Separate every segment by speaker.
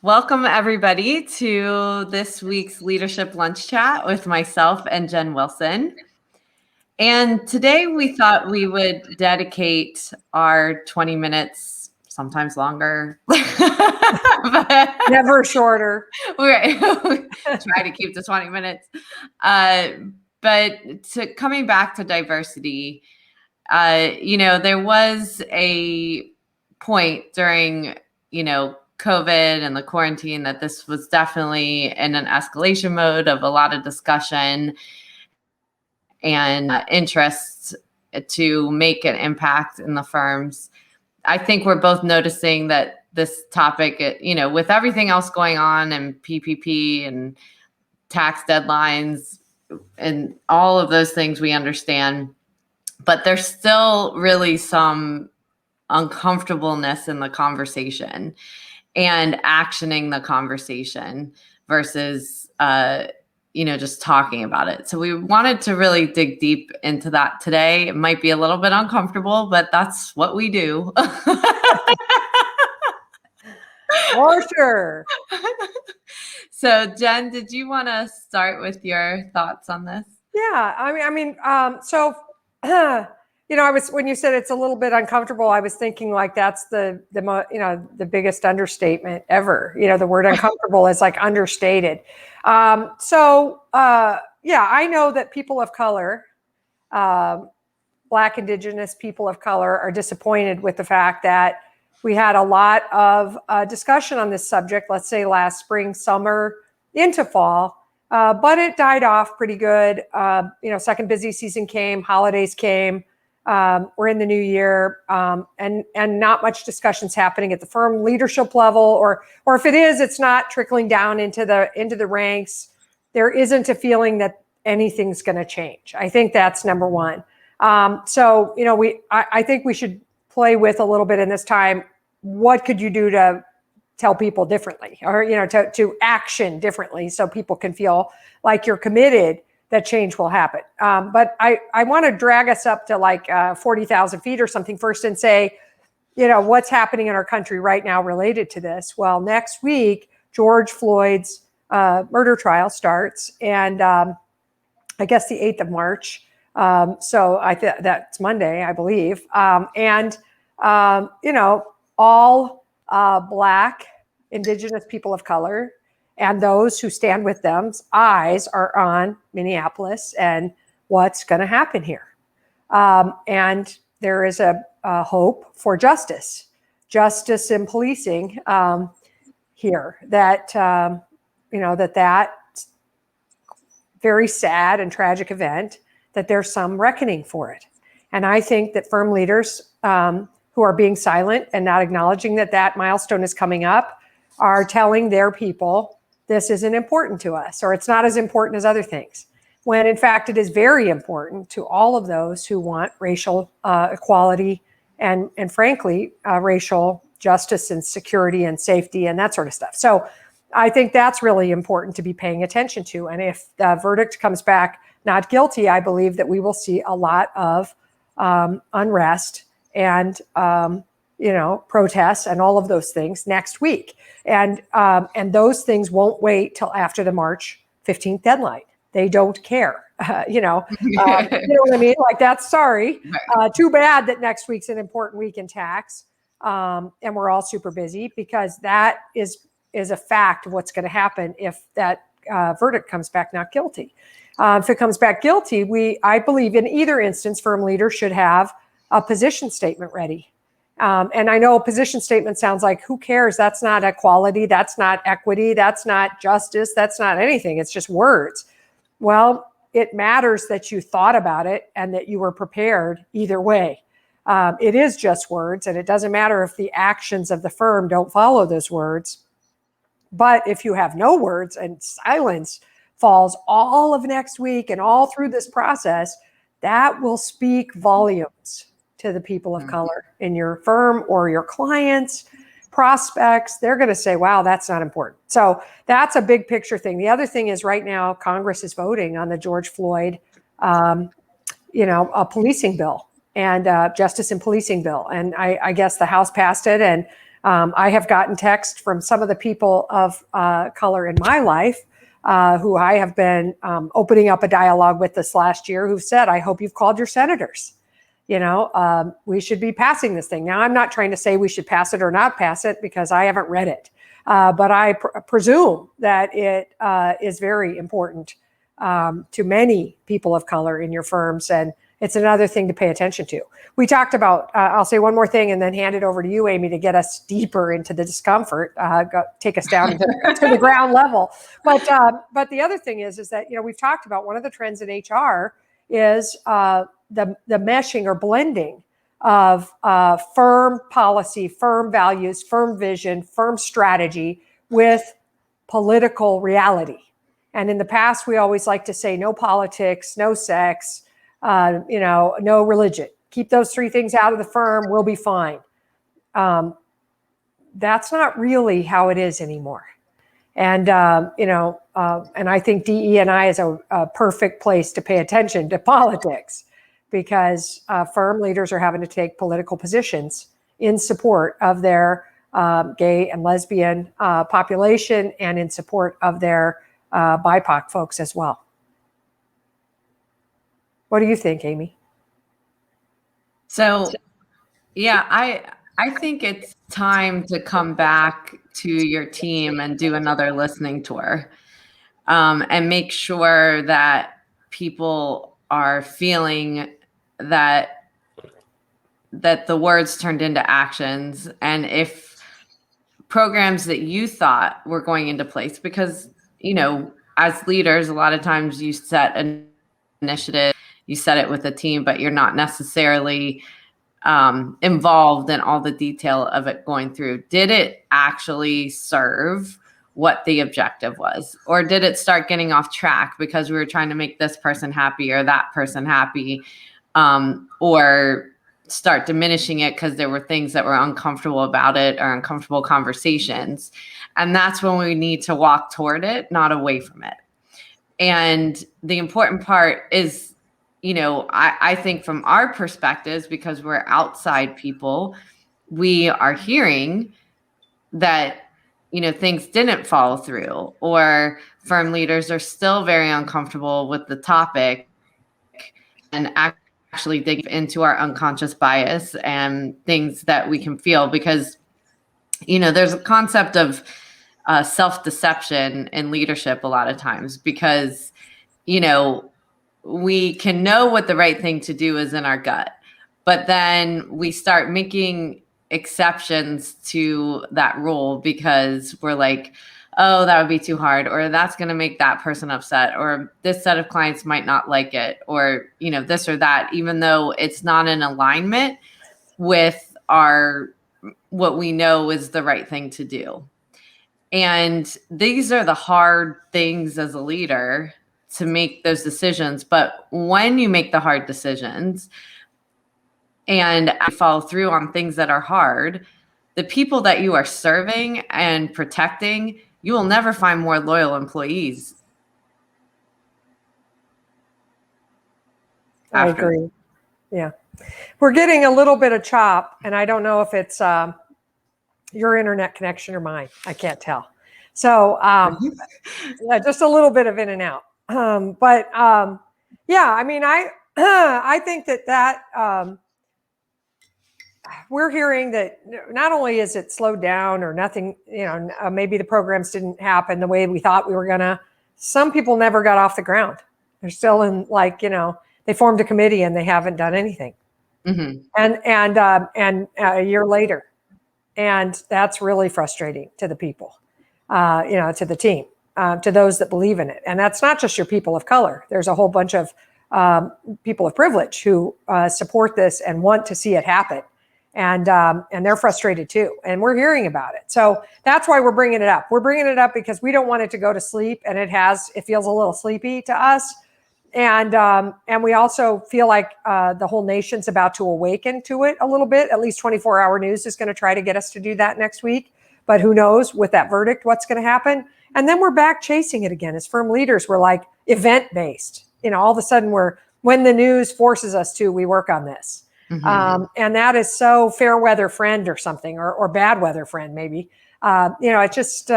Speaker 1: Welcome, everybody, to this week's Leadership Lunch Chat with myself and Jen Wilson. And today we thought we would dedicate our 20 minutes, sometimes longer, but
Speaker 2: never shorter.
Speaker 1: We try to keep to 20 minutes. But to coming back to diversity, there was a point during, COVID and the quarantine that this was definitely in an escalation mode of a lot of discussion and interest to make an impact in the firms. I think we're both noticing that this topic, with everything else going on and PPP and tax deadlines and all of those things we understand, but there's still really some uncomfortableness in the conversation and actioning the conversation versus, just talking about it. So we wanted to really dig deep into that today. It might be a little bit uncomfortable, but that's what we do.
Speaker 2: For sure.
Speaker 1: So Jen, did you want to start with your thoughts on this?
Speaker 2: Yeah, I was, when you said it's a little bit uncomfortable, I was thinking like that's the biggest understatement ever. The word uncomfortable is like understated. I know that people of color, Black, Indigenous people of color, are disappointed with the fact that we had a lot of discussion on this subject, let's say last spring, summer, into fall, but it died off pretty good. Second busy season came, holidays came. We're in the new year, and not much discussions happening at the firm leadership level, or if it is, it's not trickling down into the ranks. There isn't a feeling that anything's going to change. I think that's number one. I think we should play with a little bit in this time. What could you do to tell people differently, or to action differently, so people can feel like you're committed that change will happen. But I want to drag us up to like 40,000 feet or something first and say, what's happening in our country right now related to this? Well, next week, George Floyd's murder trial starts, and I guess the 8th of March. So that's Monday, I believe. All Black, Indigenous people of color, and those who stand with them's eyes are on Minneapolis and what's going to happen here. And there is a hope for justice in policing here. That very sad and tragic event, that there's some reckoning for it. And I think that firm leaders who are being silent and not acknowledging that milestone is coming up are telling their people, this isn't important to us, or it's not as important as other things, when in fact it is very important to all of those who want racial equality and frankly, racial justice and security and safety and that sort of stuff. So I think that's really important to be paying attention to. And if the verdict comes back not guilty, I believe that we will see a lot of unrest and protests and all of those things next week. And those things won't wait till after the March 15th deadline. They don't care. You know what I mean? Like, that's sorry. Too bad that next week's an important week in tax. And we're all super busy, because that is a fact of what's going to happen if that verdict comes back not guilty. If it comes back guilty, I believe in either instance, firm leaders should have a position statement ready. And I know a position statement sounds like, who cares? That's not equality. That's not equity. That's not justice. That's not anything. It's just words. Well, it matters that you thought about it and that you were prepared either way. It is just words, and it doesn't matter if the actions of the firm don't follow those words. But if you have no words and silence falls all of next week and all through this process, that will speak volumes to the people of color in your firm or your clients, prospects. They're going to say, wow, that's not important. So that's a big picture thing. The other thing is, right now, Congress is voting on the George Floyd, a policing bill and justice and policing bill. And I guess the House passed it, and I have gotten text from some of the people of color in my life who I have been opening up a dialogue with this last year, who've said, I hope you've called your senators. We should be passing this thing. Now, I'm not trying to say we should pass it or not pass it because I haven't read it. But I presume that it is very important to many people of color in your firms. And it's another thing to pay attention to. We talked about, I'll say one more thing and then hand it over to you, Amy, to get us deeper into the discomfort, take us down to the ground level. But the other thing is that, we've talked about one of the trends in HR is the meshing or blending of firm policy, firm values, firm vision, firm strategy with political reality. And in the past, we always like to say no politics, no sex, no religion. Keep those three things out of the firm, we'll be fine. That's not really how it is anymore. And, and I think DE&I is a perfect place to pay attention to politics, because firm leaders are having to take political positions in support of their gay and lesbian population and in support of their BIPOC folks as well. What do you think, Amy?
Speaker 1: So, yeah, I think it's time to come back to your team and do another listening tour, and make sure that people are feeling that the words turned into actions. And if programs that you thought were going into place, because, as leaders, a lot of times you set an initiative, you set it with a team, but you're not necessarily involved in all the detail of it going through. Did it actually serve what the objective was? Or did it start getting off track because we were trying to make this person happy or that person happy, or start diminishing it because there were things that were uncomfortable about it or uncomfortable conversations? And that's when we need to walk toward it, not away from it. And the important part is, I think from our perspectives, because we're outside people, we are hearing that, things didn't follow through, or firm leaders are still very uncomfortable with the topic and actually dig into our unconscious bias and things that we can feel, because, there's a concept of self-deception in leadership a lot of times, because, we can know what the right thing to do is in our gut, but then we start making exceptions to that rule because we're like, oh, that would be too hard, or that's going to make that person upset, or this set of clients might not like it, or, this or that, even though it's not in alignment with what we know is the right thing to do. And these are the hard things as a leader, to make those decisions. But when you make the hard decisions and follow through on things that are hard, the people that you are serving and protecting, you will never find more loyal employees.
Speaker 2: I agree. Yeah. We're getting a little bit of chop, and I don't know if it's your internet connection or mine. I can't tell. So yeah, just a little bit of in and out. Yeah, I mean, I think that we're hearing that not only is it slowed down or nothing, maybe the programs didn't happen the way we thought we were gonna. Some people never got off the ground. They're still in, they formed a committee and they haven't done anything. Mm-hmm. And a year later, and that's really frustrating to the people, to the team. To those that believe in it. And that's not just your people of color. There's a whole bunch of people of privilege who support this and want to see it happen. And they're frustrated too. And we're hearing about it. So that's why we're bringing it up. We're bringing it up because we don't want it to go to sleep. And it feels a little sleepy to us. And we also feel like the whole nation's about to awaken to it a little bit. At least 24-hour news is going to try to get us to do that next week. But who knows with that verdict, what's going to happen? And then we're back chasing it again. As firm leaders, we're event-based. All of a sudden when the news forces us to, we work on this. And that is so fair weather friend or something, or bad weather friend, maybe. It just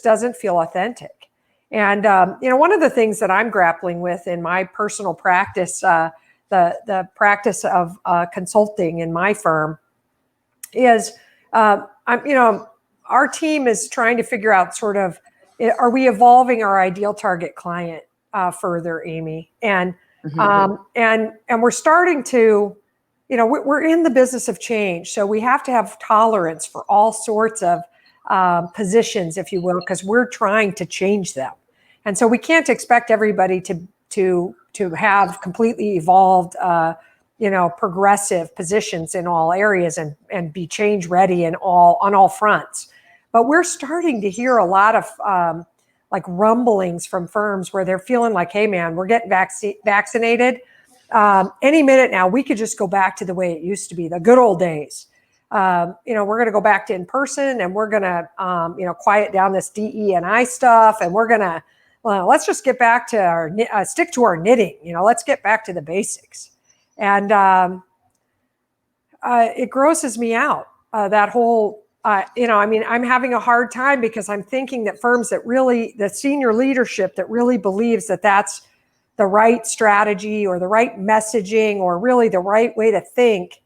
Speaker 2: doesn't feel authentic. And, one of the things that I'm grappling with in my personal practice, the practice of consulting in my firm is, our team is trying to figure out sort of, are we evolving our ideal target client further, Amy? And we're starting to, we're in the business of change, so we have to have tolerance for all sorts of positions, if you will, because we're trying to change them, and so we can't expect everybody to have completely evolved, progressive positions in all areas and be change ready on all fronts. But we're starting to hear a lot of like rumblings from firms where they're feeling like, hey man, we're getting vaccinated. Any minute now, we could just go back to the way it used to be, the good old days. We're going to go back to in person, and we're going to, quiet down this DE&I stuff, and we're going to, let's just get back to stick to our knitting. Let's get back to the basics. And it grosses me out, that whole, I'm having a hard time because I'm thinking that firms that really, the senior leadership that really believes that that's the right strategy or the right messaging or really the right way to think,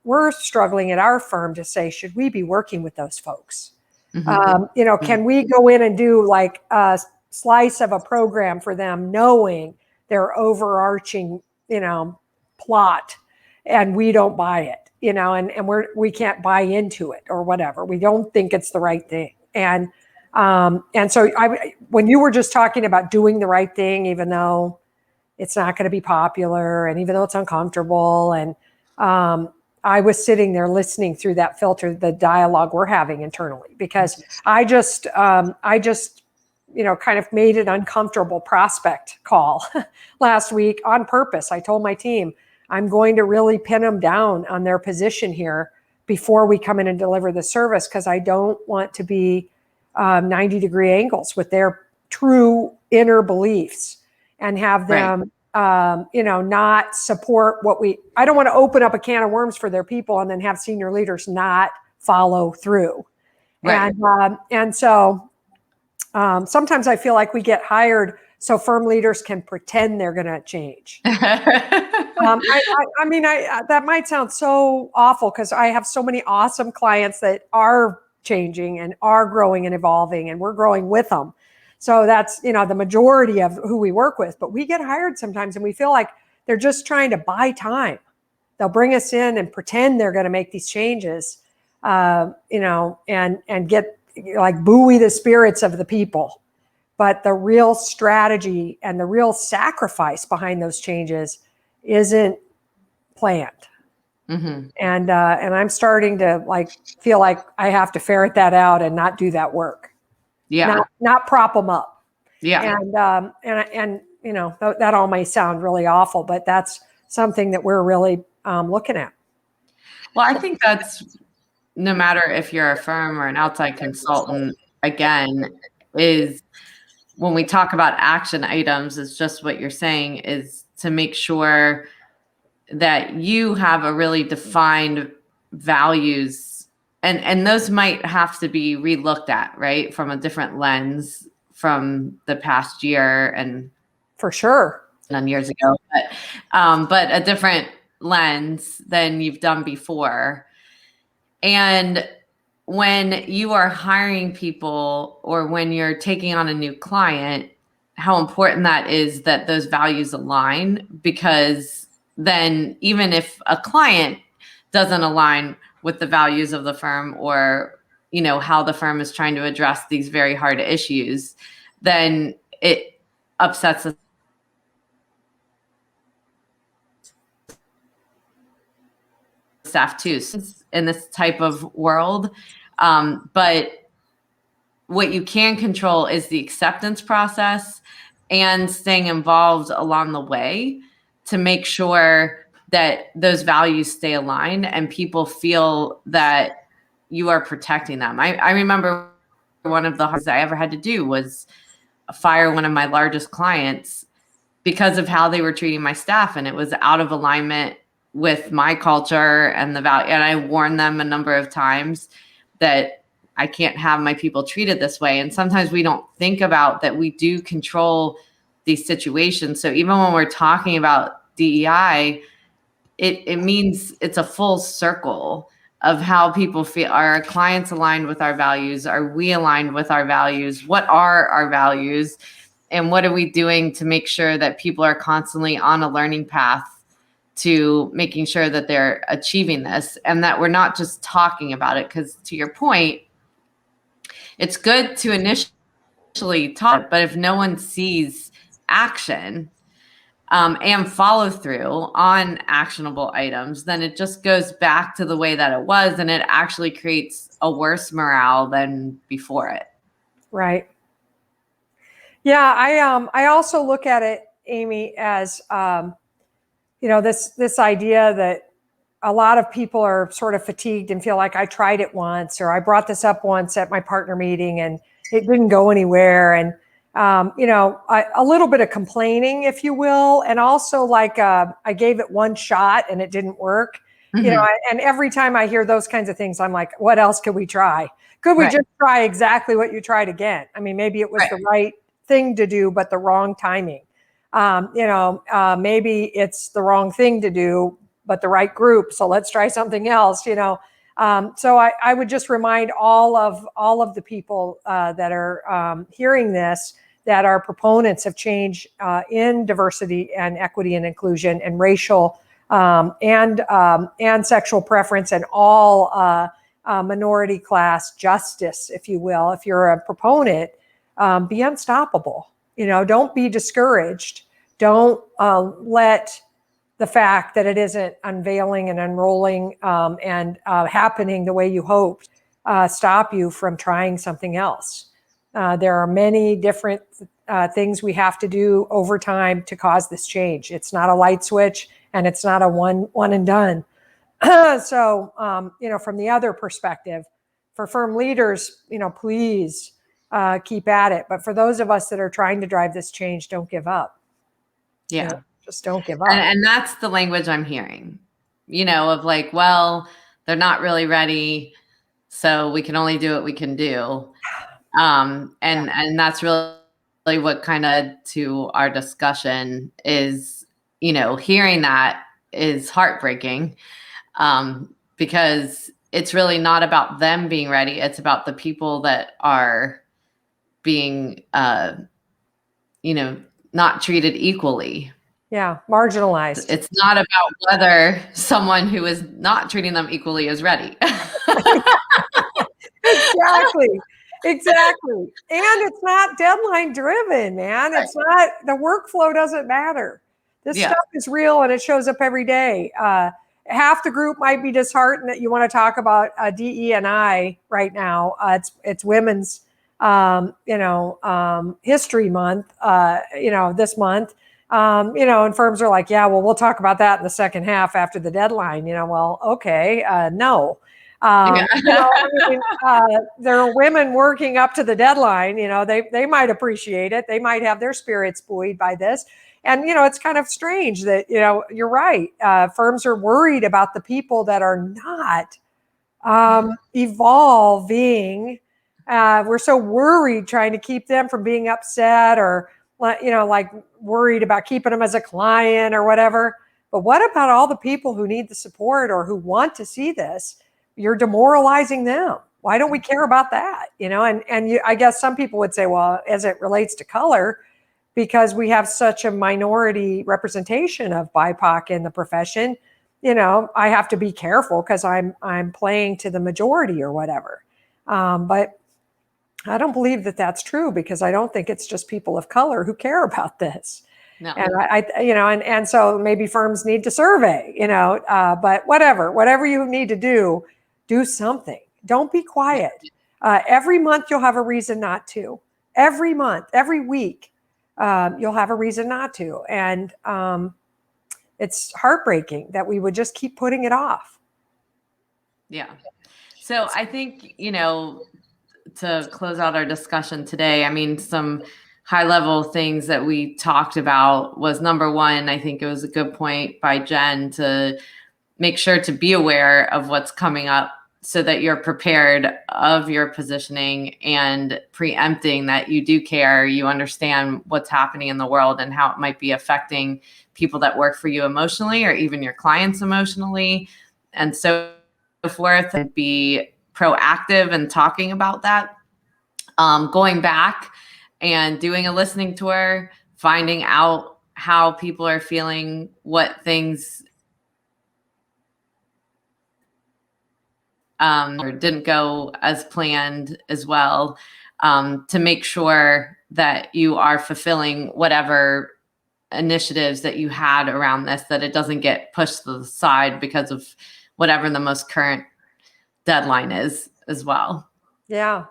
Speaker 2: we're struggling at our firm to say, should we be working with those folks? Can we go in and do like a slice of a program for them, knowing their overarching, plot, and we don't buy it, and we can't buy into it or whatever. We don't think it's the right thing. And so when you were just talking about doing the right thing, even though it's not going to be popular and even though it's uncomfortable, and I was sitting there listening through that filter, the dialogue we're having internally, because I just kind of made an uncomfortable prospect call last week on purpose. I told my team, I'm going to really pin them down on their position here before we come in and deliver the service, because I don't want to be 90-degree angles with their true inner beliefs and have them, not support I don't want to open up a can of worms for their people and then have senior leaders not follow through. Right. And so sometimes I feel like we get hired so firm leaders can pretend they're going to change. That might sound so awful because I have so many awesome clients that are changing and are growing and evolving, and we're growing with them. So that's, the majority of who we work with, but we get hired sometimes and we feel like they're just trying to buy time. They'll bring us in and pretend they're going to make these changes, and get like buoy the spirits of the people. But the real strategy and the real sacrifice behind those changes isn't planned. Mm-hmm. And I'm starting to feel like I have to ferret that out and not do that work. Yeah. Not prop them up. Yeah. And that all may sound really awful, but that's something that we're really looking at.
Speaker 1: Well, I think that's, no matter if you're a firm or an outside consultant, again, is when we talk about action items, it's just what you're saying, is to make sure that you have a really defined values, and those might have to be relooked at, right, from a different lens from the past year and
Speaker 2: for sure
Speaker 1: done years ago, but a different lens than you've done before. And when you are hiring people or when you're taking on a new client, how important that is that those values align, because then even if a client doesn't align with the values of the firm or, how the firm is trying to address these very hard issues, then it upsets the staff too in this type of world. But what you can control is the acceptance process and staying involved along the way to make sure that those values stay aligned and people feel that you are protecting them. I remember one of the hardest I ever had to do was fire one of my largest clients because of how they were treating my staff, and it was out of alignment with my culture and the value. And I warned them a number of times that I can't have my people treated this way. And sometimes we don't think about that we do control these situations. So even when we're talking about DEI, it means it's a full circle of how people feel. Are our clients aligned with our values? Are we aligned with our values? What are our values? And what are we doing to make sure that people are constantly on a learning path to making sure that they're achieving this, and that we're not just talking about it? Because to your point, it's good to initially talk, but if no one sees action and follow through on actionable items, then it just goes back to the way that it was, and it actually creates a worse morale than before it.
Speaker 2: Right. Yeah, I also look at it, Amy, as this idea that a lot of people are sort of fatigued and feel like I tried it once, or I brought this up once at my partner meeting and it didn't go anywhere. And, a little bit of complaining, if you will. And also like, I gave it one shot and it didn't work, and every time I hear those kinds of things, I'm like, what else could we try? Could we just try exactly what you tried again? I mean, maybe it was the right thing to do, but the wrong timing. Maybe it's the wrong thing to do, but the right group. So let's try something else, So I would just remind all of the people that are hearing this, that are proponents of change in diversity and equity and inclusion and racial and sexual preference and all minority class justice, if you will. If you're a proponent, be unstoppable. Don't be discouraged. Don't let the fact that it isn't unveiling and unrolling and happening the way you hoped stop you from trying something else. There are many different things we have to do over time to cause this change. It's not a light switch, and it's not a one and done. So, from the other perspective, for firm leaders, please keep at it. But for those of us that are trying to drive this change, don't give up.
Speaker 1: Yeah.
Speaker 2: Just don't give up.
Speaker 1: And that's the language I'm hearing, of like, well, they're not really ready, so we can only do what we can do. And that's really what kind of to our discussion is, hearing that is heartbreaking, because it's really not about them being ready. It's about the people that are being, not treated equally.
Speaker 2: Yeah, marginalized.
Speaker 1: It's not about whether someone who is not treating them equally is ready.
Speaker 2: Exactly. And it's not deadline driven, man. It's not, the workflow doesn't matter. This stuff is real and it shows up every day. Half the group might be disheartened that you want to talk about DE&I right now. It's Women's, History Month, this month. And firms are like, yeah, well, we'll talk about that in the second half after the deadline. Well, okay, no. There are women working up to the deadline. They might appreciate it. They might have their spirits buoyed by this. And, it's kind of strange that, you're right. Firms are worried about the people that are not evolving. We're so worried trying to keep them from being upset or, like worried about keeping them as a client or whatever. But what about all the people who need the support or who want to see this? You're demoralizing them. Why don't we care about that? I guess some people would say, well, as it relates to color, because we have such a minority representation of BIPOC in the profession, I have to be careful because I'm playing to the majority or whatever. But I don't believe that that's true, because I don't think it's just people of color who care about this. No. And and so maybe firms need to survey, but whatever you need to do something. Don't be quiet. Every month you'll have a reason not to. Every month, every week, you'll have a reason not to. And it's heartbreaking that we would just keep putting it off.
Speaker 1: Yeah. So I think, to close out our discussion today, some high level things that we talked about was, number one, I think it was a good point by Jen to make sure to be aware of what's coming up so that you're prepared of your positioning and preempting that you do care, you understand what's happening in the world and how it might be affecting people that work for you emotionally or even your clients emotionally and so forth, and be proactive in talking about that. Going back and doing a listening tour, finding out how people are feeling, what things or didn't go as planned as well, to make sure that you are fulfilling whatever initiatives that you had around this, that it doesn't get pushed to the side because of whatever the most current deadline is as well.
Speaker 2: Yeah.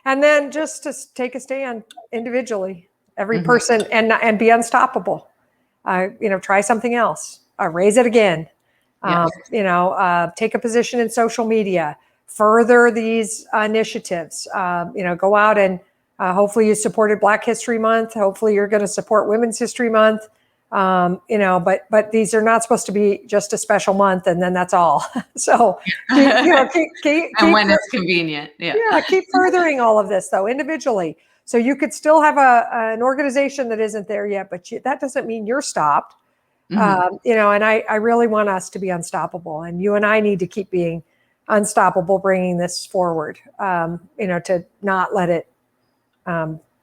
Speaker 2: And then just to take a stand individually, every person, and be unstoppable. Try something else, raise it again. Take a position in social media, further these initiatives. Go out and hopefully you supported Black History Month. Hopefully you're going to support Women's History Month. But these are not supposed to be just a special month and then that's all. So, keep
Speaker 1: and when it's convenient.
Speaker 2: Keep furthering all of this though, individually. So you could still have an organization that isn't there yet, but that doesn't mean you're stopped. And I really want us to be unstoppable, and you and I need to keep being unstoppable, bringing this forward, to not let it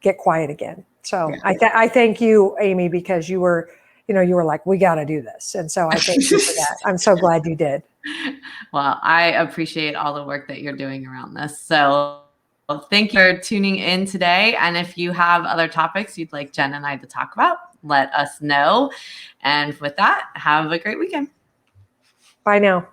Speaker 2: get quiet again. So I thank you, Amy, because you were like, we got to do this. And so I thank you for that. I'm so glad you did.
Speaker 1: Well, I appreciate all the work that you're doing around this. So thank you for tuning in today. And if you have other topics you'd like Jen and I to talk about, let us know. And with that, have a great weekend.
Speaker 2: Bye now.